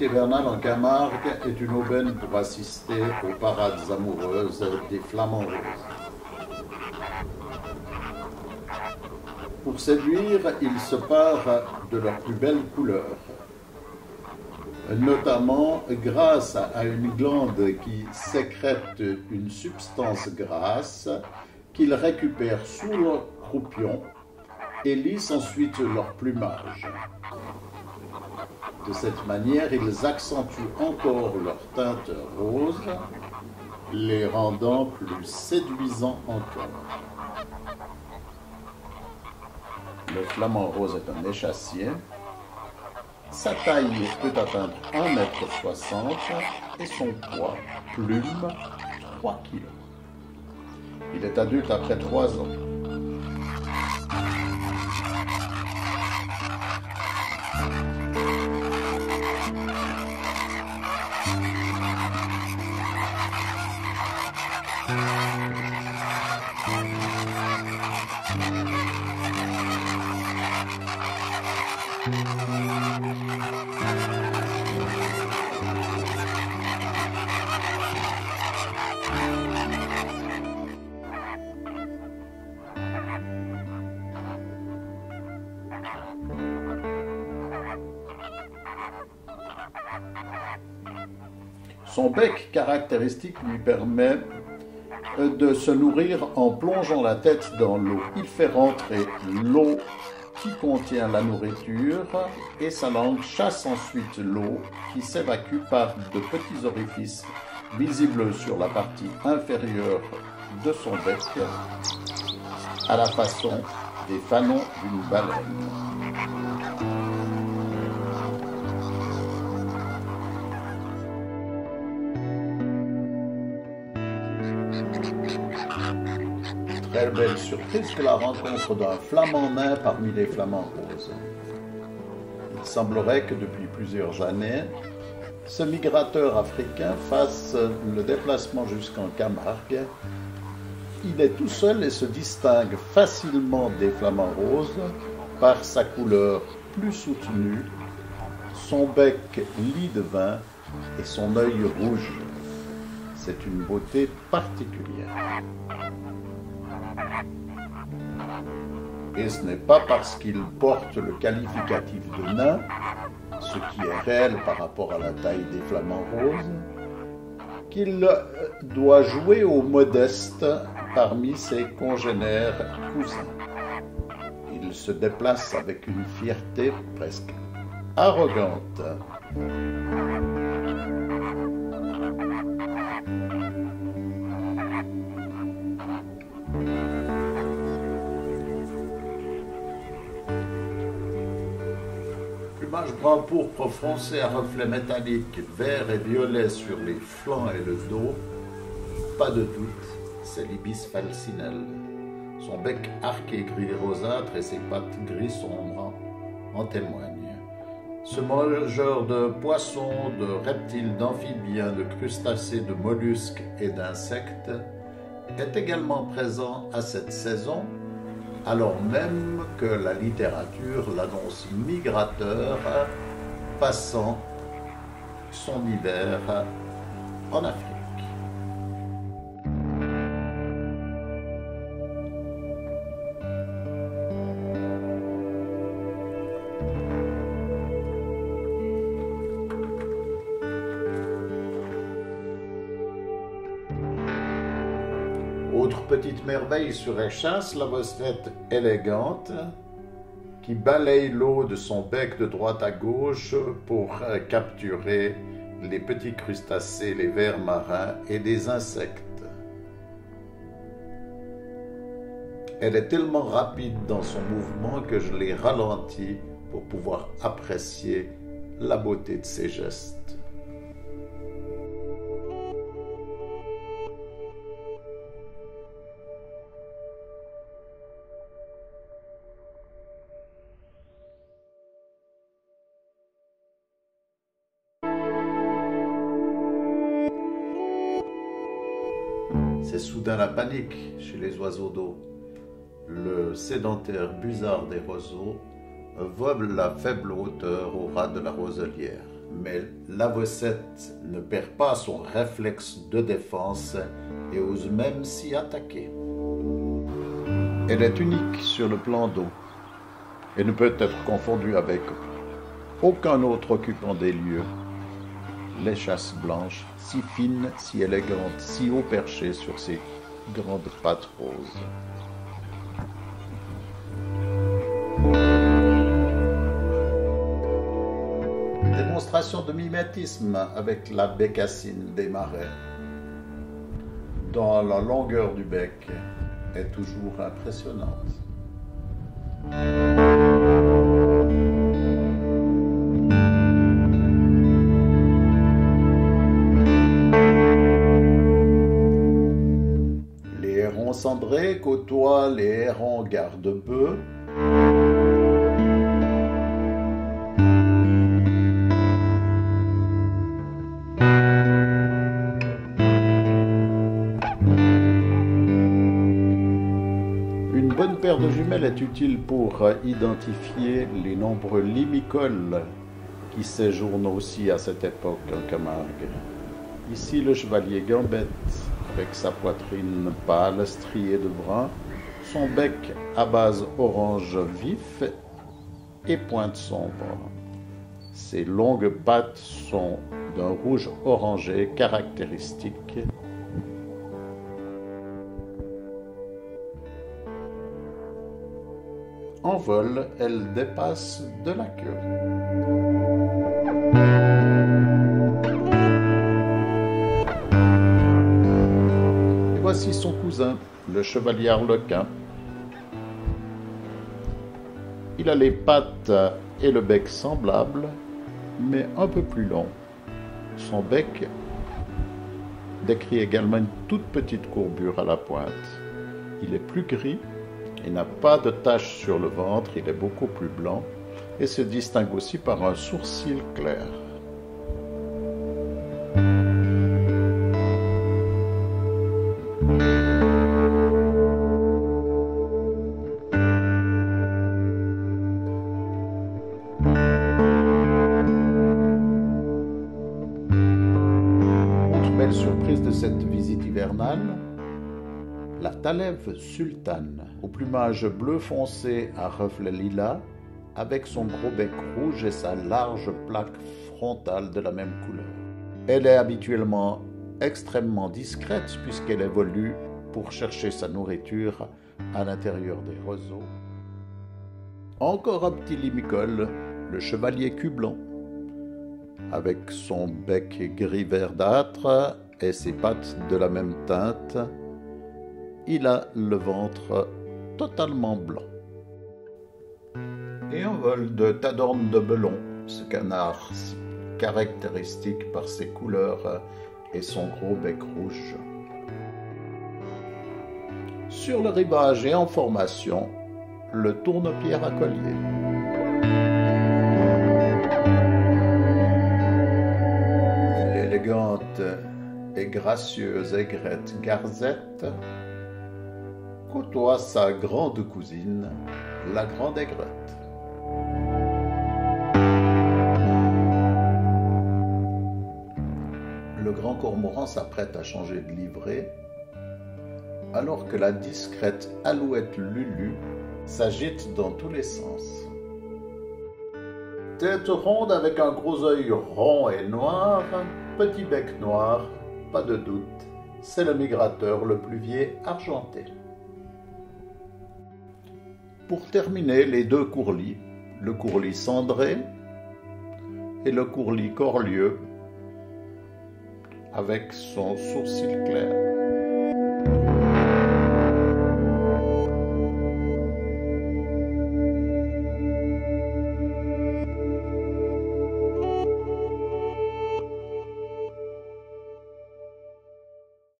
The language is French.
site hivernal en Camargue est une aubaine pour assister aux parades amoureuses des flamants roses. Pour séduire, ils se parent de leurs plus belles couleurs, notamment grâce à une glande qui sécrète une substance grasse qu'ils récupèrent sous leur croupion et lissent ensuite leur plumage. De cette manière, ils accentuent encore leur teinte rose, les rendant plus séduisants encore. Le flamant rose est un échassier. Sa taille peut atteindre 1,60 m et son poids, plume, 3 kg. Il est adulte après 3 ans. Son bec caractéristique lui permet de se nourrir en plongeant la tête dans l'eau. Il fait rentrer l'eau qui contient la nourriture et sa langue chasse ensuite l'eau qui s'évacue par de petits orifices visibles sur la partie inférieure de son bec, à la façon des fanons d'une baleine. Très belle surprise que la rencontre d'un flamand nain parmi les flamands roses. Il semblerait que depuis plusieurs années, ce migrateur africain fasse le déplacement jusqu'en Camargue. Il est tout seul et se distingue facilement des flamands roses par sa couleur plus soutenue, son bec lit de vin et son œil rouge. C'est une beauté particulière. Et ce n'est pas parce qu'il porte le qualificatif de nain, ce qui est réel par rapport à la taille des flamants roses, qu'il doit jouer au modeste parmi ses congénères cousins. Il se déplace avec une fierté presque arrogante. Plumage brun pourpre foncé à reflets métalliques, vert et violet sur les flancs et le dos. Pas de doute, c'est l'ibis falcinelle. Son bec arqué gris rosâtre et ses pattes gris sombre en témoignent. Ce mangeur de poissons, de reptiles, d'amphibiens, de crustacés, de mollusques et d'insectes est également présent à cette saison, alors même que la littérature l'annonce migrateur, passant son hiver en Afrique. Autre petite merveille sur échasse, la bosselette élégante qui balaye l'eau de son bec de droite à gauche pour capturer les petits crustacés, les vers marins et des insectes. Elle est tellement rapide dans son mouvement que je l'ai ralentie pour pouvoir apprécier la beauté de ses gestes. C'est soudain la panique chez les oiseaux d'eau. Le sédentaire busard des roseaux vole à faible hauteur au ras de la roselière. Mais l'avocette ne perd pas son réflexe de défense et ose même s'y attaquer. Elle est unique sur le plan d'eau et ne peut être confondue avec aucun autre occupant des lieux. Les chasses blanches, si fines, si élégantes, si haut perchées sur ses grandes pattes roses. Démonstration de mimétisme avec la bécassine des marais, dont la longueur du bec est toujours impressionnante. Les hérons cendrés côtoient les hérons garde-bœufs. Une bonne paire de jumelles est utile pour identifier les nombreux limicoles qui séjournent aussi à cette époque en Camargue. Ici, le chevalier gambette, avec sa poitrine pâle striée de brun, son bec à base orange vif et pointe sombre. Ses longues pattes sont d'un rouge orangé caractéristique. En vol, elle dépasse de la queue. Et voici son cousin, le chevalier arlequin. Il a les pattes et le bec semblables, mais un peu plus long. Son bec décrit également une toute petite courbure à la pointe. Il est plus gris. Il n'a pas de tache sur le ventre, il est beaucoup plus blanc et se distingue aussi par un sourcil clair. Autre belle surprise de cette visite hivernale, la talève sultane, au plumage bleu foncé à reflets lilas, avec son gros bec rouge et sa large plaque frontale de la même couleur. Elle est habituellement extrêmement discrète puisqu'elle évolue pour chercher sa nourriture à l'intérieur des roseaux. Encore un petit limicole, le chevalier cul blanc, avec son bec gris verdâtre et ses pattes de la même teinte. Il a le ventre totalement blanc. Et un vol de tadorne de Belon, ce canard caractéristique par ses couleurs et son gros bec rouge. Sur le rivage et en formation, le tourne-pierre à collier. L'élégante et gracieuse aigrette Garzette côtoie sa grande cousine, la grande aigrette. Le grand cormoran s'apprête à changer de livrée, alors que la discrète alouette Lulu s'agite dans tous les sens. Tête ronde avec un gros œil rond et noir, petit bec noir, pas de doute, c'est le migrateur le pluvier argenté. Pour terminer, les deux courlis, le courlis cendré et le courlis corlieux, avec son sourcil clair.